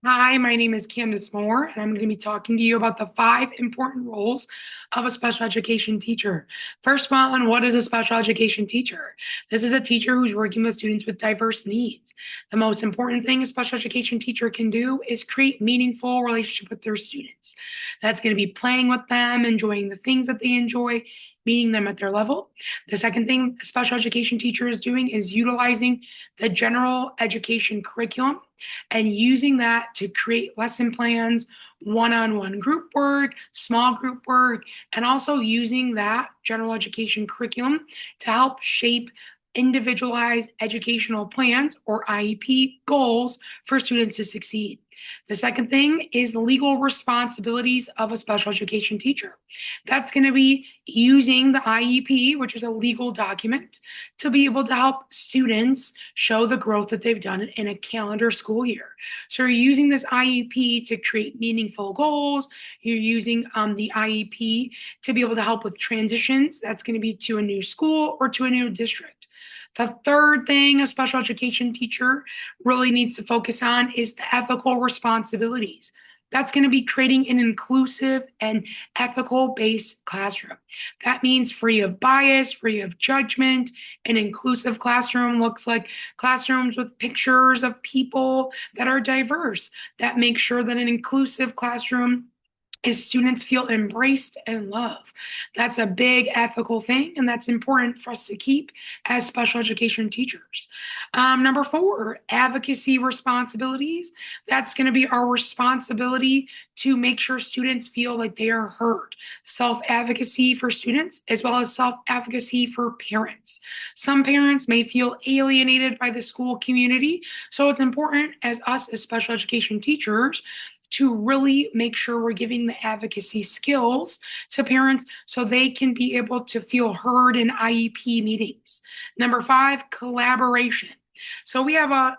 Hi, my name is Candace Moore, and I'm going to be talking to you about the 5 important roles of a special education teacher. First one, what is a special education teacher? This is a teacher who's working with students with diverse needs. The most important thing a special education teacher can do is create meaningful relationship with their students. That's going to be playing with them, enjoying the things that they enjoy, meeting them at their level. The second thing a special education teacher is doing is utilizing the general education curriculum and using that to create lesson plans, one-on-one group work, small group work, and also using that general education curriculum to help shape individualized educational plans or IEP goals for students to succeed. The second thing is legal responsibilities of a special education teacher. That's going to be using the IEP, which is a legal document, to be able to help students show the growth that they've done in a calendar school year. So you're using this IEP to create meaningful goals. You're using the IEP to be able to help with transitions. That's going to be to a new school or to a new district. The third thing a special education teacher really needs to focus on is the ethical responsibilities. That's going to be creating an inclusive and ethical based classroom. That means free of bias, free of judgment. An inclusive classroom looks like classrooms with pictures of people that are diverse. That makes sure that an inclusive classroom is students feel embraced and loved. That's a big ethical thing, and that's important for us to keep as special education teachers. Number 4, advocacy responsibilities. That's going to be our responsibility to make sure students feel like they are heard. Self advocacy for students, as well as self advocacy for parents. Some parents may feel alienated by the school community, so it's important as us as special education teachers to really make sure we're giving the advocacy skills to parents so they can be able to feel heard in IEP meetings. Number 5, collaboration. So we have a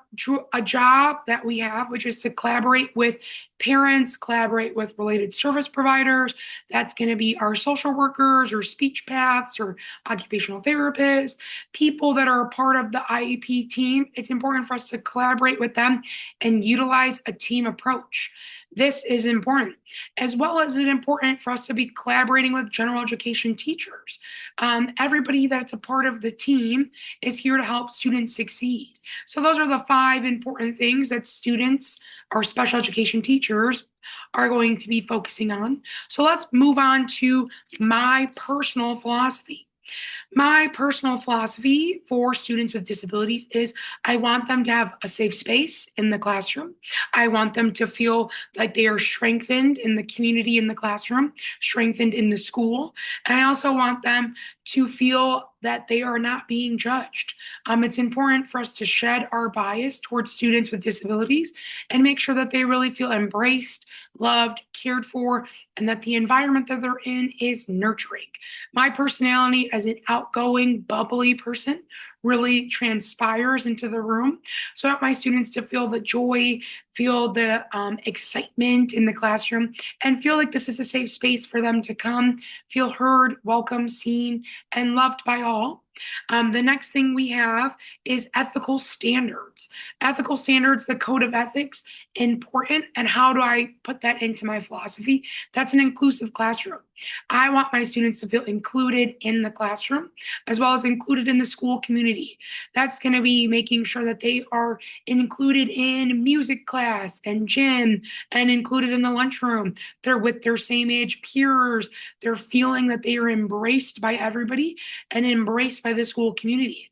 job that we have, which is to collaborate with parents, collaborate with related service providers. That's going to be our social workers or speech paths or occupational therapists, people that are a part of the IEP team. It's important for us to collaborate with them and utilize a team approach. This is important, as well as it's important for us to be collaborating with general education teachers. Everybody that's a part of the team is here to help students succeed. So those are the 5 important things that students or special education teachers are going to be focusing on. So let's move on to my personal philosophy. My personal philosophy for students with disabilities is I want them to have a safe space in the classroom. I want them to feel like they are strengthened in the community in the classroom, strengthened in the school. And I also want them to feel that they are not being judged. It's important for us to shed our bias towards students with disabilities and make sure that they really feel embraced, loved, cared for, and that the environment that they're in is nurturing. My personality as an outgoing, bubbly person really transpires into the room. So I want my students to feel the joy, feel the excitement in the classroom, and feel like this is a safe space for them to come, feel heard, welcome, seen, and loved by all. The next thing we have is ethical standards. Ethical standards, the code of ethics, important. And how do I put that into my philosophy? That's an inclusive classroom. I want my students to feel included in the classroom as well as included in the school community. That's going to be making sure that they are included in music class and gym and included in the lunchroom. They're with their same age peers. They're feeling that they are embraced by everybody and embraced by the school community.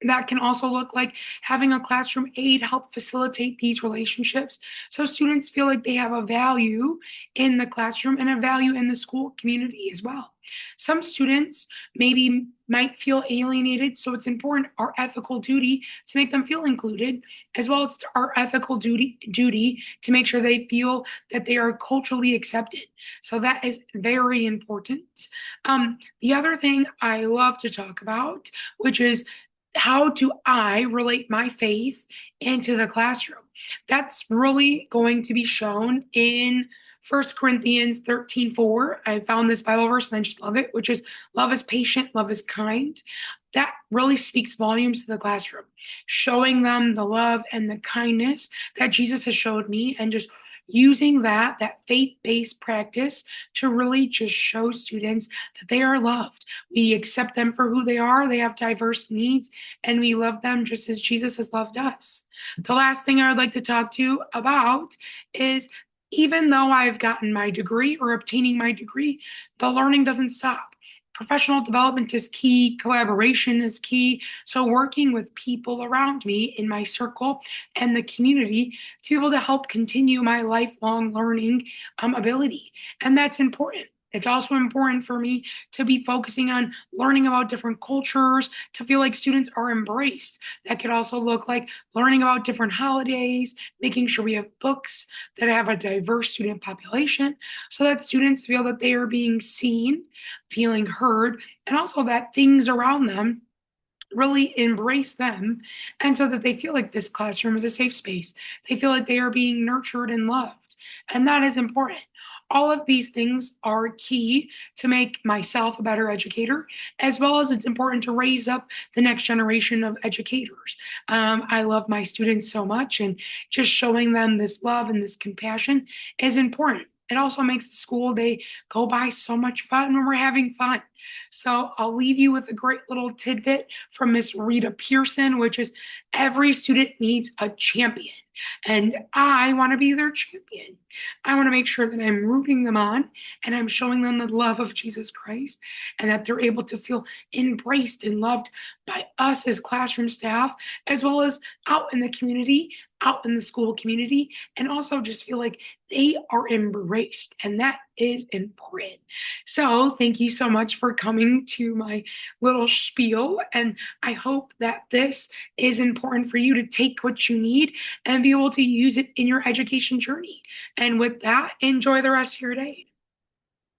That can also look like having a classroom aide help facilitate these relationships so students feel like they have a value in the classroom and a value in the school community as well. Some students maybe might feel alienated, so it's important our ethical duty to make them feel included, as well as our ethical duty to make sure they feel that they are culturally accepted. So that is very important. The other thing I love to talk about, which is how do I relate my faith into the classroom? That's really going to be shown in 1 Corinthians 13:4. I found this Bible verse and I just love it, which is love is patient, love is kind. that really speaks volumes to the classroom, showing them the love and the kindness that Jesus has showed me, and just using that faith-based practice to really just show students that they are loved. We accept them for who they are. They have diverse needs, and we love them just as Jesus has loved us. The last thing I would like to talk to you about is, even though I've gotten my degree or obtaining my degree, the learning doesn't stop. Professional development is key, collaboration is key. So, working with people around me in my circle and the community to be able to help continue my lifelong learning ability. And that's important. It's also important for me to be focusing on learning about different cultures, to feel like students are embraced. That could also look like learning about different holidays, making sure we have books that have a diverse student population so that students feel that they are being seen, feeling heard, and also that things around them really embrace them, and so that they feel like this classroom is a safe space. They feel like they are being nurtured and loved, and that is important. All of these things are key to make myself a better educator, as well as it's important to raise up the next generation of educators. I love my students so much, and just showing them this love and this compassion is important. It also makes the school day go by so much fun when we're having fun. So I'll leave you with a great little tidbit from Miss Rita Pearson, which is, every student needs a champion. And I want to be their champion. I want to make sure that I'm rooting them on and I'm showing them the love of Jesus Christ, and that they're able to feel embraced and loved by us as classroom staff, as well as out in the community, out in the school community, and also just feel like they are embraced. And that is important. So thank you so much for coming to my little spiel. And I hope that this is important for you to take what you need and be able to use it in your education journey. And with that, enjoy the rest of your day.